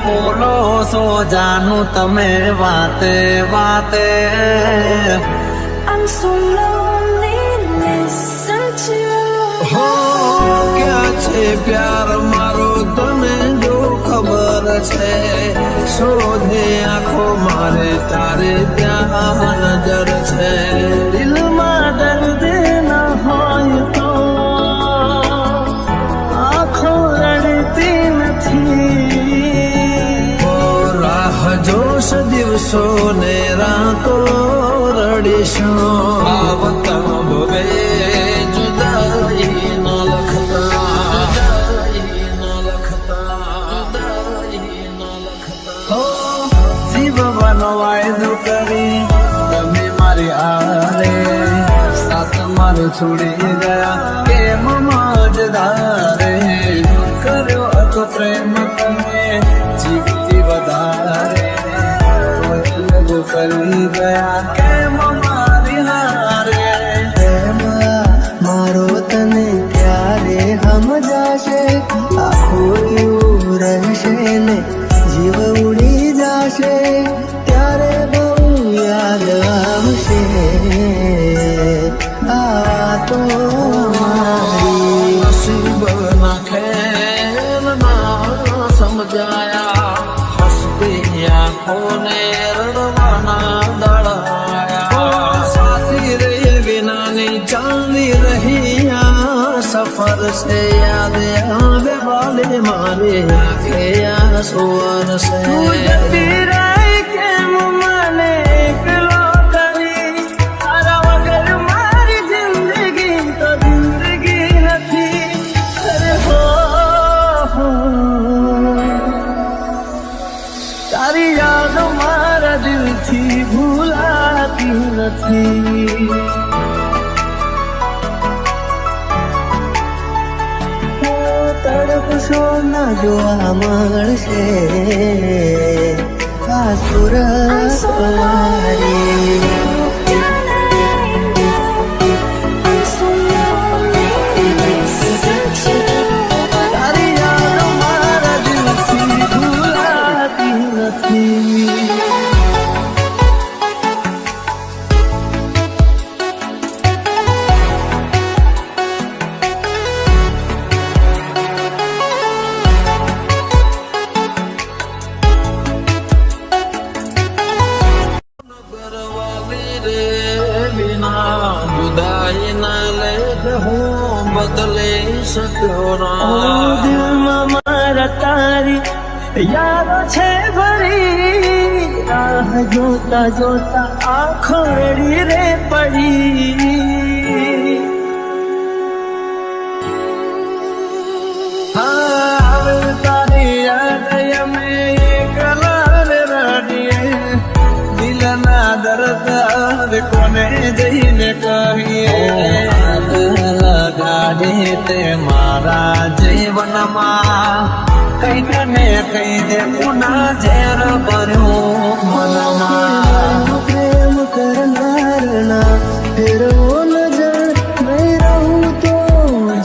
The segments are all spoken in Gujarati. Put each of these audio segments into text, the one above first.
બોલો સો જાનું તમે વાતે વાતે. I'm so lonely, listen to હો ક્યાં છે પ્યાર મારો તને જો ખબર છે. શોધે આંખો મારે તારે ત્યાં નજર છે. દિલમાં દર્દ ન હોય તો આંખો રડતી નથી. રાહ જોશ દિવસો ને રાતો રડીશું. આવતા ભવે જુદાઈ ન લખતા. જીવવાનો વાયદો કરી તમે મારી આરે સાથ મારો છોડી ગયા કેમ મજદારે. કર્યો હતો પ્રેમ તમે જીવતી વધારે લગો કરી ગયા કેમ મારી હારે. મારો તને ક્યારે સમજાશે આખો એવું રહેશે ને જીવ ઉડી જશે ત્યારે બહુ યાદ આવશે. આ તો મારી નસીબ ના ખેલ ના સમજાયા. હસતી આંખોને રડવાના દળાયા. સાથી રહી વિનાની ચાલી રહી આ સફર છે. યાદ આવે વાલે મારે આંખે આ સુવર છે. જતી રહી કેમ મને એકલો કરી. તારા વગર મારી જિંદગી તો જિંદગી નથી. અરે હો તારી યાદ મારા દિલથી ભૂલાતી નથી. તડપશો ના જોવા મળશે આ સુરત મારી. I'm so lonely, listen to તારી યાદ મારા દિલથી ભૂલાતી નથી. જુદાઈ ના લેખ હું બદલી શક્યો ના. દિલમાં મારા તારી યાદો છે ભરી. રાહ જોતા જોતા આંખો રડી રે પડી. આવે તારી યાદ અમે એકલા રડીએ. દિલના દર્દ કોને જઈને કહીએ. લગાડી તે મારા જીવનમાં કઈ ને કઈ દે પુના ઝેર ભર્યું મનમાં. પ્રેમ કરનારના ફેરવો નજર નહીં રહું તો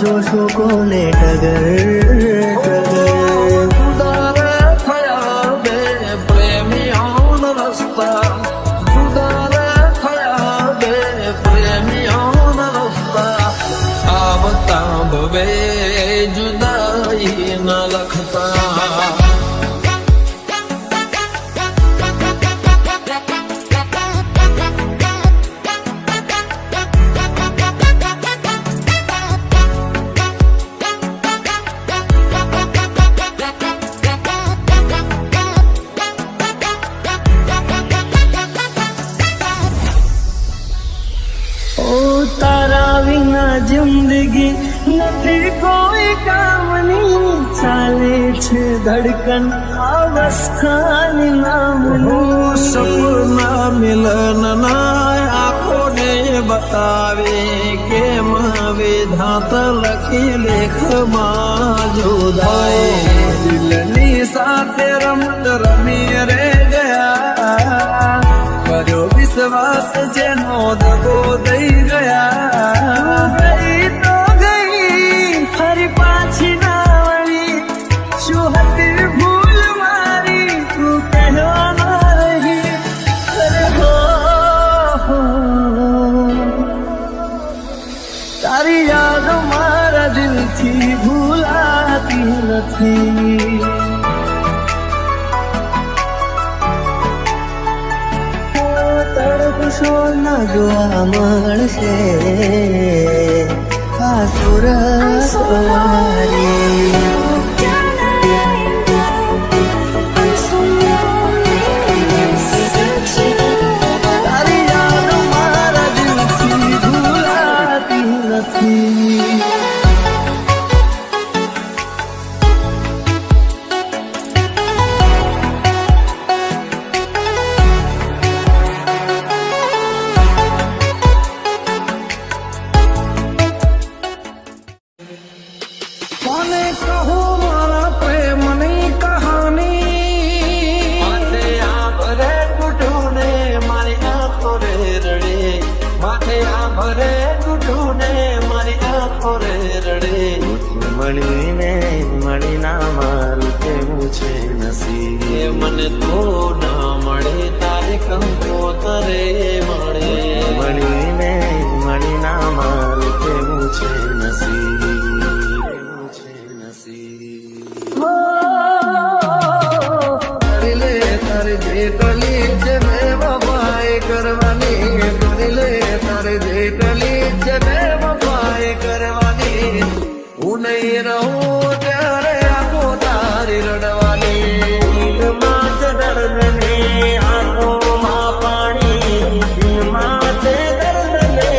જોશો કોને ટગર ટગર. જુદારે થયા બે પ્રેમીઓના રસ્તા. જુદારે થયા બે પ્રેમીઓના રસ્તા. આવતા ભવે જુદાઈ ન લખતા. તારા વિના જિંદગી નથી કોઈ કામની. ચાલે છે ધડકન અવસ્થાની નામની. સપના મિલનના આંખોને બતાવે કેમ વિધાત લખી લેખમાં જુદાઈ. દિલની સાથે રમત રમી રે ગયા. કર્યો વિશ્વાસ જેનો દગો દઈ ગયા. ગઈ તો ગઈ ફરી પાછી ના વળી. શું હતી ભૂલ મારી નથી. તડકશો ન જોવા મળશે આ સુરત વાળી. I'm so lonely, listen to તારી યાદ મારા દિલથી ભૂલાતી નથી. કોને કહું મારા પ્રેમની કહાની માથે આ ભરે તૂટું ને મારી આંખો રે રડે માથે આ ભરે તૂટું ને મારી આંખો રે રડે મળીને મળી ના મારું કેવું છે નસીબ. એ મને તો ના મળે તારે કંકોતરે મળે મળીને મળી ના મારું કેવું છે નસીબ. કેવું છે નસીબ. કરી લે તારે જે કલી છે ને વફાઈ કરવાની. કરી લે તારે જે કલી છે ને વફાઈ કરવાની. હું નહીં રહું ત્યારે આંખો તારી રડવાની. દિલમાં છે દર્દ ને આંખોમાં પાણી. દિલમાં છે દર્દ ને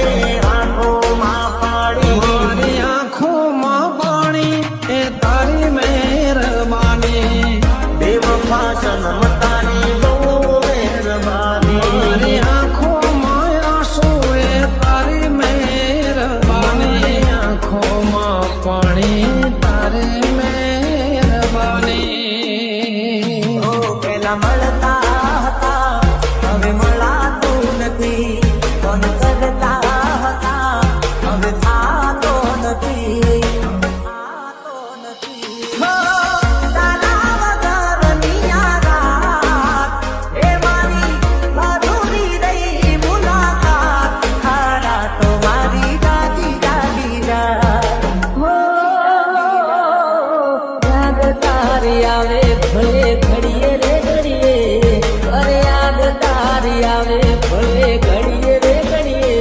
આંખોમાં પાણી. મારી આંખોમાં પાણી એ તારી મહેરબાની બેવફા સનમ તારી બહુ મહેરબાની. મારી આંખોમાં આંસુ એ તારી મહેરબાની આંખોમાં પાણી તારી મહેરબાની ઓ પેલા મળતા હતા હવે મળાતું નથી. કોણ કરતા હતા હવે થાતો નથી. થાતો નથી. તારા વગરની આ રાત એ મારી અધૂરી રહી મુલાકાત. તારા તો મારી દાદી દાદી રાત. યાદ તારી આવે ભલે ઘડીએ રે ઘડીએ. અરે યાદ તારી આવે ભલે ઘડીએ રે ઘડીએ.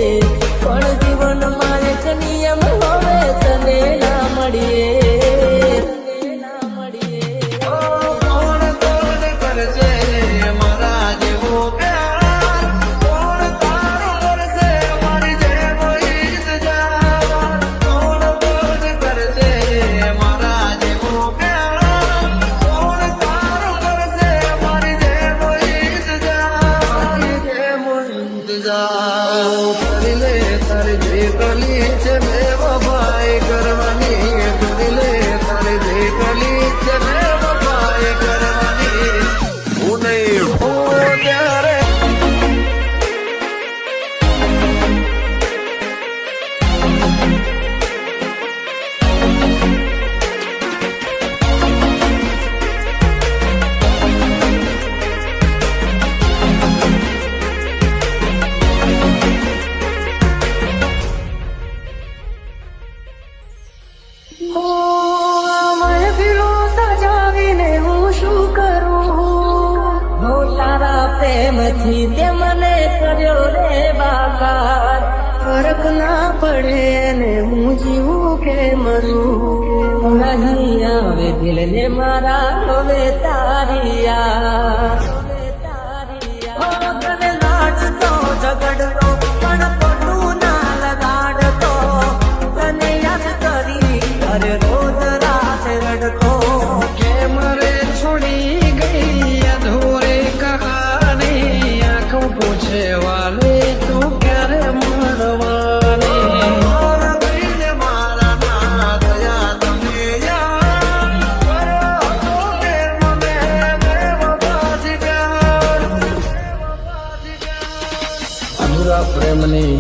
પણ જીવનમાં એક નિયમ હવે તને ના મળીએ. તને ના મળીએ. કોણ કોણ કરશે મારા જેવો પ્યાર. કોણ તારો કરશે મારી જેવો ઇંતજાર. કોણ કોણ કરશે મારા જેવો પ્યાર. કોણ તારો કરશે મારી જેવો ઇંતજાર. મારી જેવો ઇંતજાર. કરી લે તારે જે કલી છે ને વફાઈ કરવાની. કરી લે તારે જે કલી છે ને વફાઈ કરવાની. હું નહીં હોઉં ત્યારે મહેફિલો સજાવીને હું શું કરું. હું તારા પ્રેમથી તે મને કર્યો રે બાકાર. ફરક ના પડે ને હું જીવું કે મરું. નહીં આવે દિલને મારા હવે તારી યાદ. તને લાડતો ઝઘડતો પણ ખોટું ના લગાડતો. તને યાદ કરી અરે રોજ રાત રડતો. કેમ રે છોડી ગઈ અધૂરે કહાની આંખો પૂછે વાલે તું ક્યારે મળવાની મારા ભાઈને મારા ના દયા તમે યાર. કરો તો કે મને બેવફાથી પ્યાર. બેવફાથી પ્યાર. અધૂરા પ્રેમની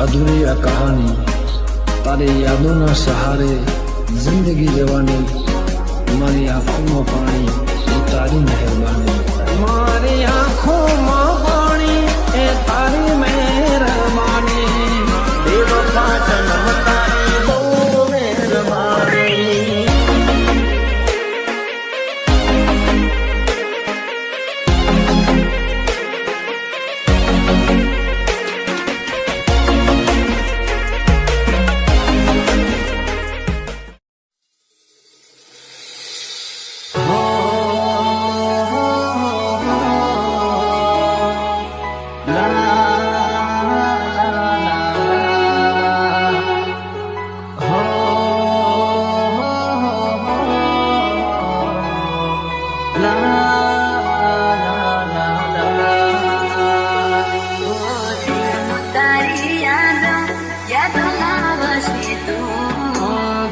અધૂરી આ કહાની તારી યાદોના સહારે જિંદગી જવાની મારી આંખોમાં પાણી એ તારી મહેરબાની મારી આંખોમાં પાણી એ તારી મહેરબાની બેવફા સનમ તારી બહુ મહેરબાની. તારી યાદો લાવશે તું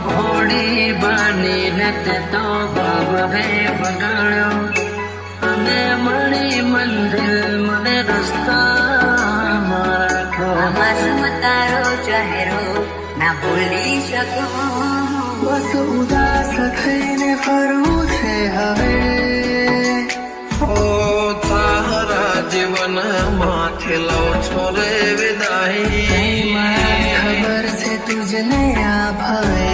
ઘોડી બનીને તે તો બાબરે બગાડ્યો અને મળી મંદિર મને રસ્તા રાખો આમાં તારો ચહેરો ના ભૂલી શકું બધું ઉદાસ થઈને ફરવું છે હવે ઓ તારા જીવન માથે લઉં છો રે વિદાય ખબર છે તુજને આ ભાવે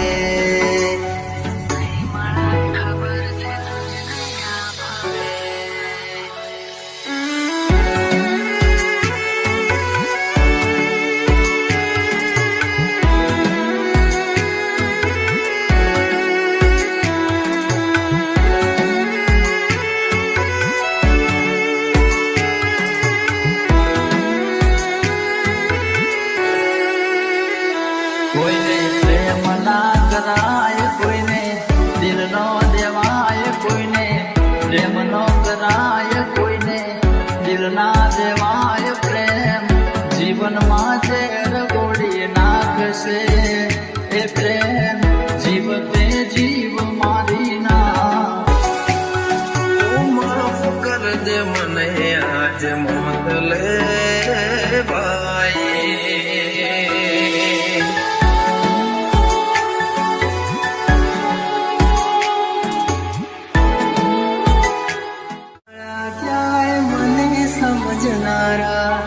કોઈને પ્રેમ ના કરાય કોઈને દિલ નો દેવાય કોઈને પ્રેમ નો કરાય કોઈને દિલ ના દેવાય પ્રેમ જીવનમાં ઝેર ગોળી નાખશે એ પ્રેમ જીવ તે જીવ મારી ના તું માફ કરજે મને આજ મોત લે ભાઈ સમજનારા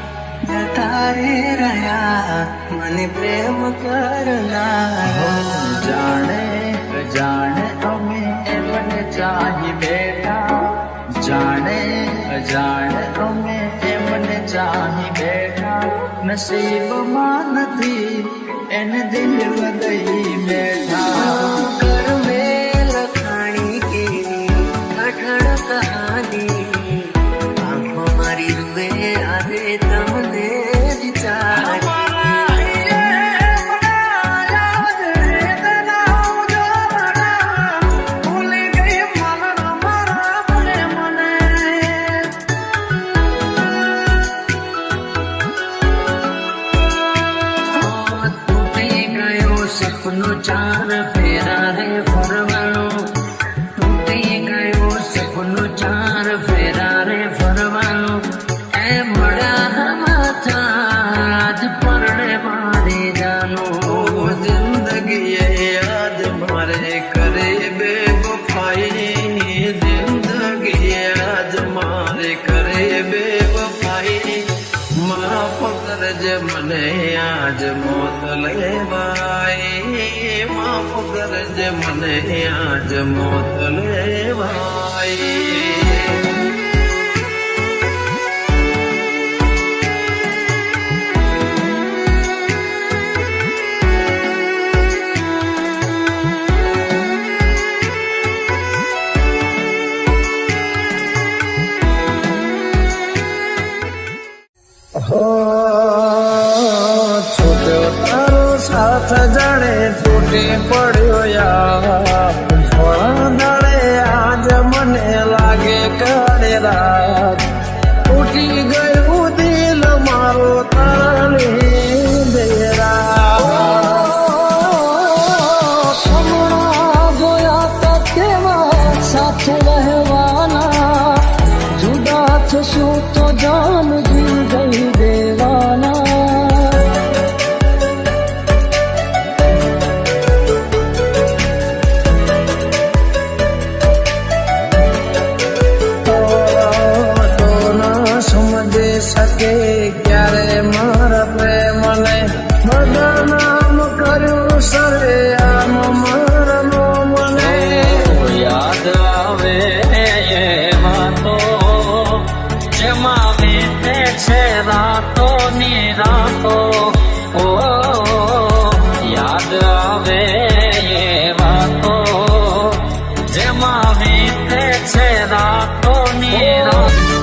જતા રે રહ્યા મને પ્રેમ કરનારા જાણે જાણે અમે એમને ચાહી બેઠા જાણે જાણે અમે એમને ચાહી બેઠા નસીબમાં નથી એને દિલ લગઈ બેઠા કરમે લખાણી કેવી કઠણ કહાની આંખો મારી રૂએ આવે તમને વિચાર સપનું ચાર ફેરા રે ફરવાનું તૂટી ગયું સપનું ચાર ફેરા રે ફરવાનું એ મળ્યા માથા આજ પરડે મારી જાનું જિંદગી યાદ મારે કરે બેવફાઈ જિંદગી યાદ મારે કરે બેવફાઈ માફ કરજે મને આજ મોત લેવાય માફ કરજે મને આજ મોત લેવાય છૂટ્યો તારો સાથ જાણે તૂટી પડ્યો યાર થોડા દાડે આજ મને લાગે કાળે રાત તૂટી ગયું દિલ મારો તારી દેરા સમણા જોયા તો કેવા સાથે રહેવાના જુદા થશું તો જાન જીવ દઈ દેવાના શકે ક્યારે મારા પ્રેમને બદનામ કર્યું સરે આમ મારનો મને યાદ આવે એમાં તો જેમાં વીતે છે રાતો ની રાતો ઓ યાદ આવે એમાં તો જેમાં વીતે છે રાતો ની રાતો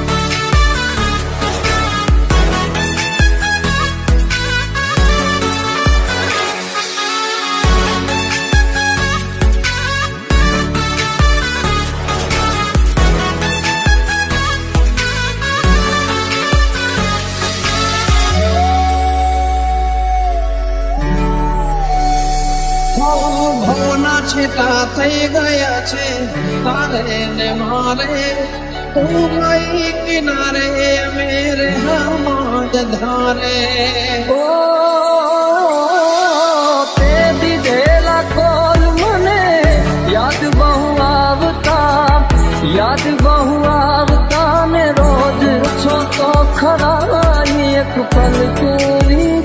છેટા થઈ ગયા છે તારે ને મારે તું ગઈ કિનારે મેરે હમાદ ધારે ઓ તે દીધેલા કોલ મને યાદ બહુ આવતા ને રોજ છો તો ખરા એક પલ તું